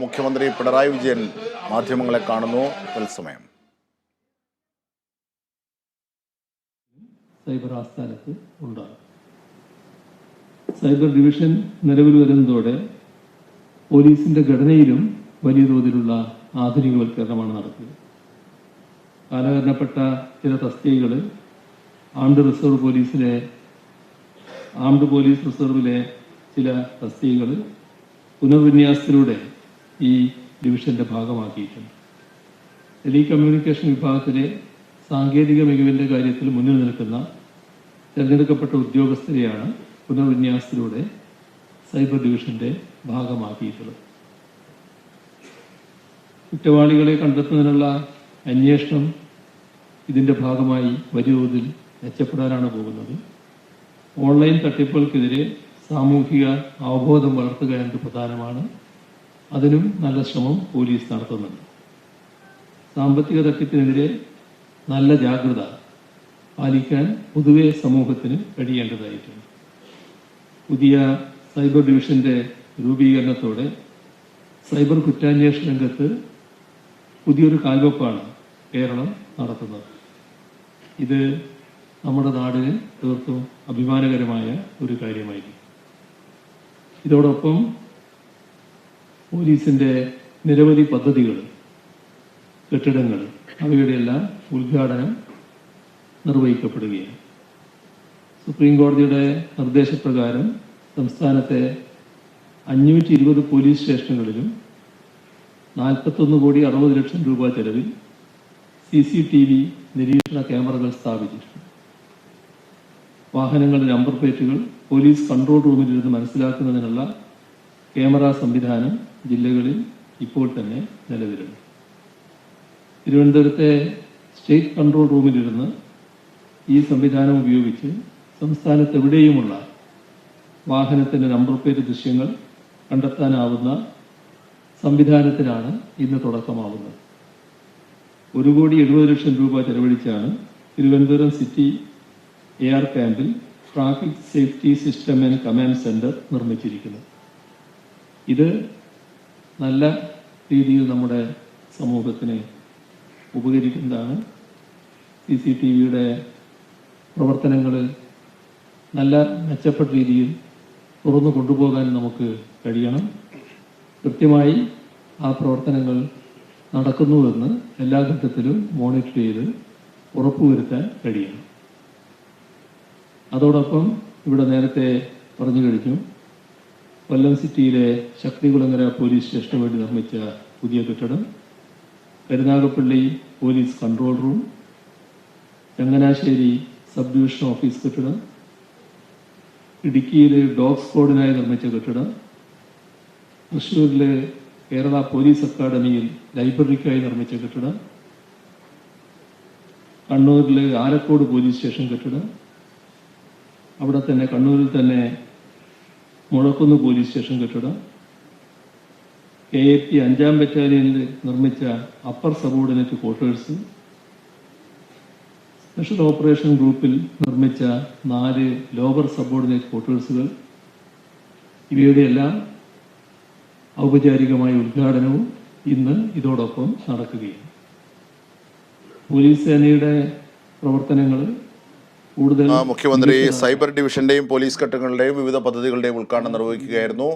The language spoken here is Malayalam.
മുഖ്യമന്ത്രി പിണറായി വിജയൻ മാധ്യമങ്ങളെ കാണുന്നു. തത്സമയം സൈബർ ആസ്ഥാനത്ത് ഉണ്ടാകും. സൈബർ ഡിവിഷൻ നിലവിൽ വരുന്നതോടെ പോലീസിന്റെ ഘടനയിലും വലിയ തോതിലുള്ള ആധുനികവൽക്കരണമാണ് നടക്കുക. കാലഹരണപ്പെട്ട ചില തസ്തികകൾ ആംഡ് പോലീസ് റിസർവിലെ ചില തസ്തികകൾ പുനർവിന്യാസത്തിലൂടെ ഈ ഡിവിഷന്റെ ഭാഗമാക്കിയിട്ടുണ്ട്. ടെലികമ്മ്യൂണിക്കേഷൻ വിഭാഗത്തിലെ സാങ്കേതിക മികവിന്റെ കാര്യത്തിൽ മുന്നിൽ നിൽക്കുന്ന തിരഞ്ഞെടുക്കപ്പെട്ട ഉദ്യോഗസ്ഥരെയാണ് പുനർവിന്യാസത്തിലൂടെ സൈബർ ഡിവിഷന്റെ ഭാഗമാക്കിയിട്ടുള്ളത്. കുറ്റവാളികളെ കണ്ടെത്തുന്നതിനുള്ള അന്വേഷണം ഇതിന്റെ ഭാഗമായി വലിയ തോതിൽ മെച്ചപ്പെടാനാണ് പോകുന്നത്. ഓൺലൈൻ തട്ടിപ്പുകൾക്കെതിരെ സാമൂഹിക അവബോധം വളർത്തുക എന്നത് പ്രധാനമാണ്. അതിനും നല്ല ശ്രമം പോലീസ് നടത്തുന്നുണ്ട്. സാമ്പത്തിക തട്ടിപ്പിനെതിരെ നല്ല ജാഗ്രത പാലിക്കാൻ പൊതുവെ സമൂഹത്തിന് കഴിയേണ്ടതായിട്ടുണ്ട്. പുതിയ സൈബർ ഡിവിഷന്റെ രൂപീകരണത്തോടെ സൈബർ കുറ്റാന്വേഷണ രംഗത്ത് പുതിയൊരു കാൽവെപ്പാണ് കേരളം നടത്തുന്നത്. ഇത് നമ്മുടെ നാടിന് തീർത്തും അഭിമാനകരമായ ഒരു കാര്യമായിരിക്കും. ഇതോടൊപ്പം പോലീസിന്റെ നിരവധി പദ്ധതികൾ, കെട്ടിടങ്ങൾ അവയുടെ എല്ലാം ഉദ്ഘാടനം നിർവഹിക്കപ്പെടുകയാണ്. സുപ്രീം കോടതിയുടെ നിർദ്ദേശപ്രകാരം സംസ്ഥാനത്തെ 520 പോലീസ് സ്റ്റേഷനുകളിലും 41,60,00,000 രൂപ ചെലവിൽ CCTV നിരീക്ഷണ ക്യാമറകൾ സ്ഥാപിച്ചിട്ടുണ്ട്. വാഹനങ്ങളുടെ നമ്പർ പ്ലേറ്റുകൾ പോലീസ് കൺട്രോൾ റൂമിലിരുന്ന് മനസ്സിലാക്കുന്നതിനുള്ള ക്യാമറ സംവിധാനം ജില്ലകളിൽ ഇപ്പോൾ തന്നെ നിലവിലുണ്ട്. തിരുവനന്തപുരത്തെ സ്റ്റേറ്റ് കൺട്രോൾ റൂമിലിരുന്ന് ഈ സംവിധാനം ഉപയോഗിച്ച് സംസ്ഥാനത്ത് എവിടെയുമുള്ള വാഹനത്തിന്റെ നമ്പർ പ്ലേറ്റ് ദൃശ്യങ്ങൾ കണ്ടെത്താനാവുന്ന സംവിധാനത്തിനാണ് ഇന്ന് തുടക്കമാവുന്നത്. 1,70,00,000 രൂപ ചെലവഴിച്ചാണ് തിരുവനന്തപുരം സിറ്റി AR ക്യാമ്പിൽ traffic safety system and command centre നിർമ്മിച്ചിരിക്കുന്നത്. ഇത് നല്ല രീതിയിൽ നമ്മുടെ സമൂഹത്തിന് ഉപകരിക്കുന്നതാണ്. CCTVയുടെ പ്രവർത്തനങ്ങൾ നല്ല മെച്ചപ്പെട്ട രീതിയിൽ തുറന്നു കൊണ്ടുപോകാൻ നമുക്ക് കഴിയണം. കൃത്യമായി ആ പ്രവർത്തനങ്ങൾ നടക്കുന്നുവെന്ന് എല്ലാ ഘട്ടത്തിലും മോണിറ്റർ ചെയ്ത് ഉറപ്പുവരുത്താൻ കഴിയണം. അതോടൊപ്പം ഇവിടെ നേരത്തെ പറഞ്ഞു കഴിഞ്ഞു, കൊല്ലം സിറ്റിയിലെ ശക്തികുളങ്ങര പോലീസ് സ്റ്റേഷന് വേണ്ടി നിർമ്മിച്ച പുതിയ കെട്ടിടം, Karunagappally police control room, Changanassery sub division office കെട്ടിടം, ഇടുക്കിയിലെ ഡോഗ് സ്ക്വാഡിനായി നിർമ്മിച്ച കെട്ടിടം, തൃശ്ശൂരിലെ കേരള പോലീസ് അക്കാദമിയിൽ ലൈബ്രറിക്കായി നിർമ്മിച്ച കെട്ടിടം, കണ്ണൂരിലെ ആലക്കോട് പോലീസ് സ്റ്റേഷൻ കെട്ടിടം, അവിടെ തന്നെ കണ്ണൂരിൽ തന്നെ മുഴക്കുന്ന് പോലീസ് സ്റ്റേഷൻ കെട്ടിടം, KAP 5ാം ബറ്റാലിയനിൽ നിർമ്മിച്ച upper subordinate quarters, special operation ഗ്രൂപ്പിൽ നിർമ്മിച്ച 4 ലോവർ സബോർഡിനേറ്റ് ക്വാർട്ടേഴ്സുകൾ, ഇവയുടെ എല്ലാം ഔപചാരികമായ ഉദ്ഘാടനവും ഇന്ന് ഇതോടൊപ്പം നടക്കുകയാണ്. പോലീസ് സേനയുടെ പ്രവർത്തനങ്ങൾ കൂടുതൽ മുഖ്യമന്ത്രി സൈബർ ഡിവിഷന്റെയും പോലീസ് ഘട്ടങ്ങളുടെയും വിവിധ പദ്ധതികളുടെയും ഉദ്ഘാടനം നിർവഹിക്കുകയായിരുന്നു.